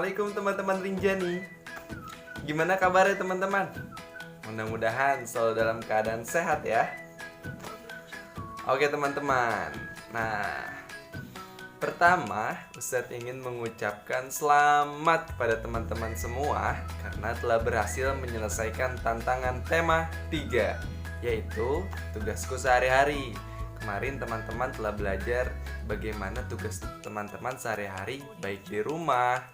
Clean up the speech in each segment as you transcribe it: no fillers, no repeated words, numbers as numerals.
Assalamualaikum teman-teman Rinjani. Gimana kabarnya teman-teman? Mudah-mudahan selalu dalam keadaan sehat ya. Oke teman-teman. Nah, pertama Ustadz ingin mengucapkan selamat kepada teman-teman semua karena telah berhasil menyelesaikan tantangan tema 3, yaitu tugasku sehari-hari. Kemarin teman-teman telah belajar bagaimana tugas teman-teman sehari-hari, baik di rumah,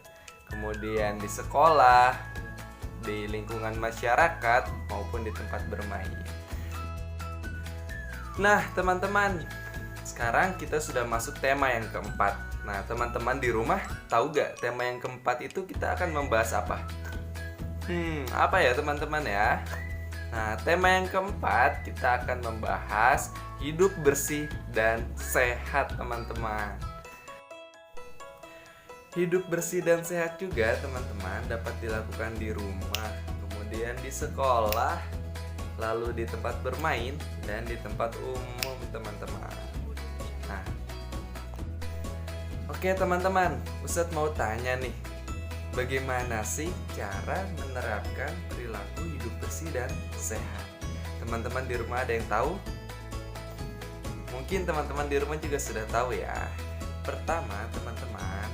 kemudian di sekolah, di lingkungan masyarakat, maupun di tempat bermain. Nah teman-teman, sekarang kita sudah masuk tema yang keempat. Nah teman-teman di rumah tahu gak tema yang keempat itu kita akan membahas apa? Apa ya teman-teman ya? Nah tema yang keempat kita akan membahas hidup bersih dan sehat teman-teman. Hidup bersih dan sehat juga teman-teman dapat dilakukan di rumah, kemudian di sekolah, lalu di tempat bermain, dan di tempat umum teman-teman. Nah, oke teman-teman, Ustadz mau tanya nih, bagaimana sih cara menerapkan perilaku hidup bersih dan sehat? Teman-teman di rumah ada yang tahu? Mungkin teman-teman di rumah juga sudah tahu ya. Pertama teman-teman,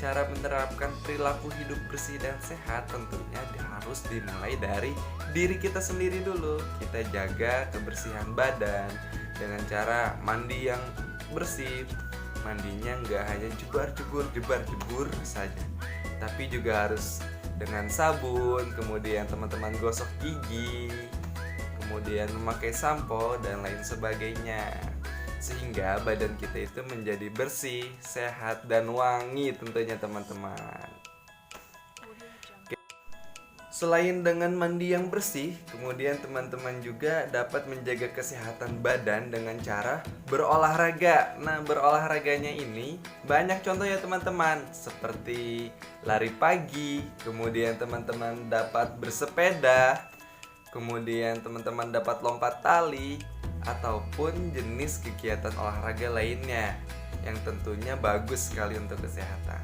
cara menerapkan perilaku hidup bersih dan sehat tentunya harus dimulai dari diri kita sendiri dulu. Kita jaga kebersihan badan dengan cara mandi yang bersih. Mandinya nggak hanya jebar-jebur saja, tapi juga harus dengan sabun, kemudian teman-teman gosok gigi, kemudian memakai sampo dan lain sebagainya, sehingga badan kita itu menjadi bersih, sehat, dan wangi tentunya teman-teman. Selain dengan mandi yang bersih, kemudian teman-teman juga dapat menjaga kesehatan badan dengan cara berolahraga. Nah, berolahraganya ini banyak contohnya teman-teman, seperti lari pagi, kemudian teman-teman dapat bersepeda, kemudian teman-teman dapat lompat tali, ataupun jenis kegiatan olahraga lainnya yang tentunya bagus sekali untuk kesehatan.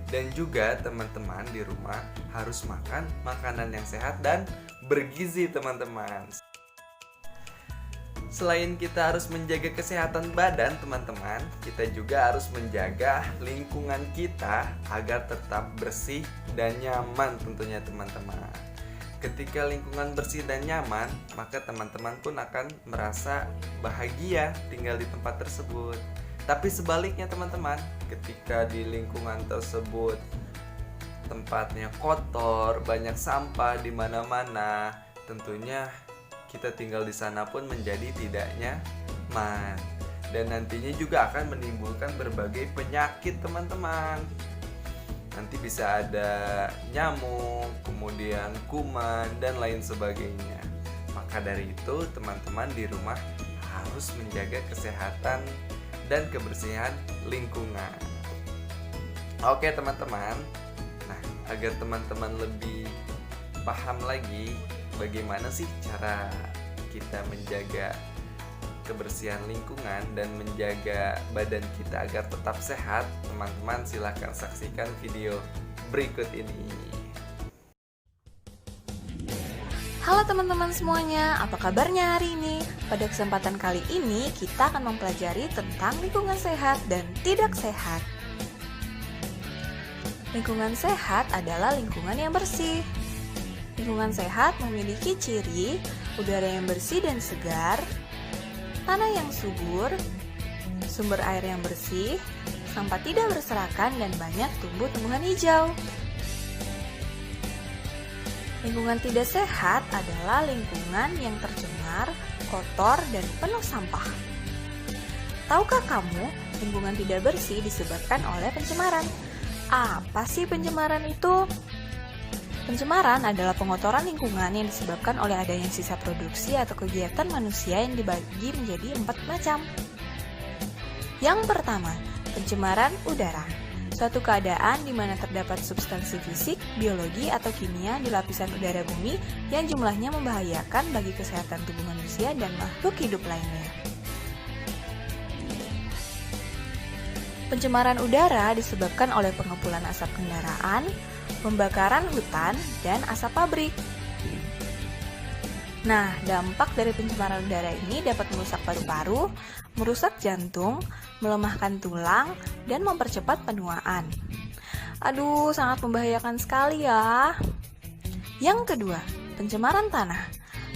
Dan juga teman-teman di rumah harus makan makanan yang sehat dan bergizi teman-teman. Selain kita harus menjaga kesehatan badan teman-teman, kita juga harus menjaga lingkungan kita agar tetap bersih dan nyaman tentunya teman-teman. Ketika lingkungan bersih dan nyaman, maka teman-teman pun akan merasa bahagia tinggal di tempat tersebut. Tapi sebaliknya teman-teman, ketika di lingkungan tersebut tempatnya kotor, banyak sampah di mana-mana, tentunya kita tinggal di sana pun menjadi tidak nyaman. Dan nantinya juga akan menimbulkan berbagai penyakit teman-teman. Nanti bisa ada nyamuk, kemudian kuman, dan lain sebagainya. Maka dari itu teman-teman di rumah harus menjaga kesehatan dan kebersihan lingkungan. Oke teman-teman, nah agar teman-teman lebih paham lagi bagaimana sih cara kita menjaga kebersihan lingkungan dan menjaga badan kita agar tetap sehat, teman-teman silahkan saksikan video berikut ini. Halo teman-teman semuanya, apa kabarnya hari ini? Pada kesempatan kali ini kita akan mempelajari tentang lingkungan sehat dan tidak sehat. Lingkungan sehat adalah lingkungan yang bersih. Lingkungan sehat memiliki ciri udara yang bersih dan segar, tanah yang subur, sumber air yang bersih, sampah tidak berserakan, dan banyak tumbuh-tumbuhan hijau. Lingkungan tidak sehat adalah lingkungan yang tercemar, kotor, dan penuh sampah. Tahukah kamu, lingkungan tidak bersih disebabkan oleh pencemaran? Apa sih pencemaran itu? Pencemaran adalah pengotoran lingkungan yang disebabkan oleh adanya sisa produksi atau kegiatan manusia yang dibagi menjadi 4 macam. Yang pertama, pencemaran udara. Suatu keadaan di mana terdapat substansi fisik, biologi, atau kimia di lapisan udara bumi yang jumlahnya membahayakan bagi kesehatan tubuh manusia dan makhluk hidup lainnya. Pencemaran udara disebabkan oleh pengumpulan asap kendaraan, pembakaran hutan, dan asap pabrik. Nah, dampak dari pencemaran udara ini dapat merusak paru-paru, merusak jantung, melemahkan tulang, dan mempercepat penuaan. Aduh, sangat membahayakan sekali ya. Yang kedua, pencemaran tanah.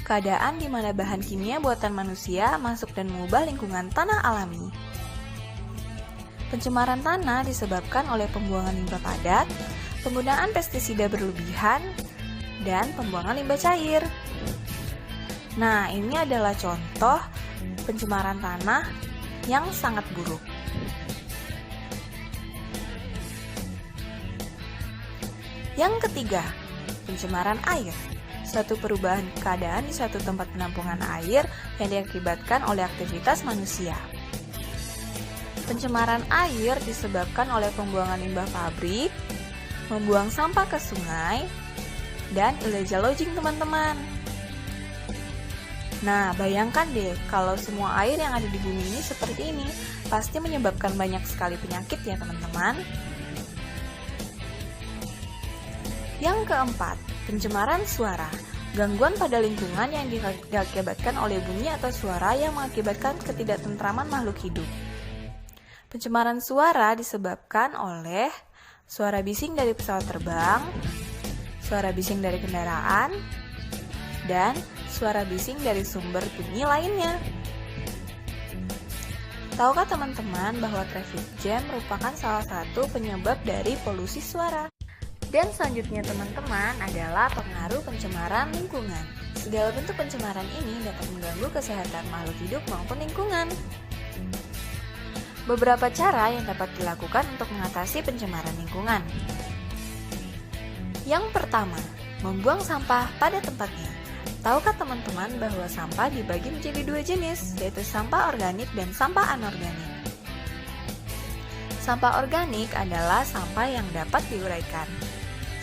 Keadaan di mana bahan kimia buatan manusia masuk dan mengubah lingkungan tanah alami. Pencemaran tanah disebabkan oleh pembuangan limbah padat, penggunaan pestisida berlebihan, dan pembuangan limbah cair. Nah, ini adalah contoh pencemaran tanah yang sangat buruk. Yang ketiga, pencemaran air. Suatu perubahan keadaan di suatu tempat penampungan air yang diakibatkan oleh aktivitas manusia. Pencemaran air disebabkan oleh pembuangan limbah pabrik, membuang sampah ke sungai, dan illegal logging, teman-teman. Nah, bayangkan deh kalau semua air yang ada di bumi ini seperti ini, pasti menyebabkan banyak sekali penyakit ya teman-teman. Yang keempat, pencemaran suara. Gangguan pada lingkungan yang diakibatkan oleh bunyi atau suara yang mengakibatkan ketidaktentraman makhluk hidup. Pencemaran suara disebabkan oleh suara bising dari pesawat terbang, suara bising dari kendaraan, dan suara bising dari sumber bunyi lainnya. Tahukah teman-teman bahwa traffic jam merupakan salah satu penyebab dari polusi suara? Dan selanjutnya teman-teman adalah pengaruh pencemaran lingkungan. Segala bentuk pencemaran ini dapat mengganggu kesehatan makhluk hidup maupun lingkungan. Beberapa cara yang dapat dilakukan untuk mengatasi pencemaran lingkungan. Yang pertama, membuang sampah pada tempatnya. Tahukah teman-teman bahwa sampah dibagi menjadi dua jenis, yaitu sampah organik dan sampah anorganik? Sampah organik adalah sampah yang dapat diuraikan,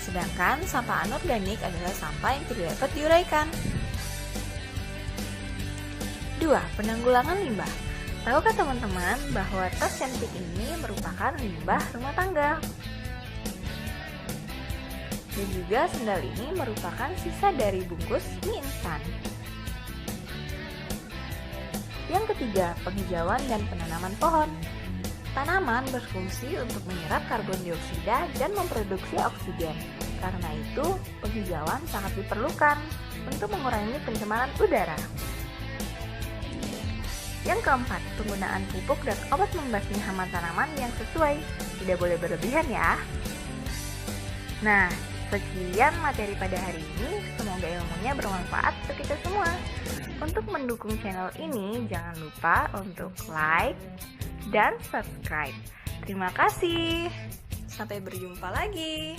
sedangkan sampah anorganik adalah sampah yang tidak dapat diuraikan. 2. Penanggulangan limbah. Tahukah teman-teman bahwa tas cantik ini merupakan limbah rumah tangga? Dan juga sendal ini merupakan sisa dari bungkus mie instan. Yang ketiga, penghijauan dan penanaman pohon. Tanaman berfungsi untuk menyerap karbon dioksida dan memproduksi oksigen. Karena itu, penghijauan sangat diperlukan untuk mengurangi pencemaran udara. Yang keempat, penggunaan pupuk dan obat membasmi hama tanaman yang sesuai. Tidak boleh berlebihan ya. Nah, sekian materi pada hari ini, semoga ilmunya bermanfaat untuk kita semua. Untuk mendukung channel ini, jangan lupa untuk like dan subscribe. Terima kasih. Sampai berjumpa lagi.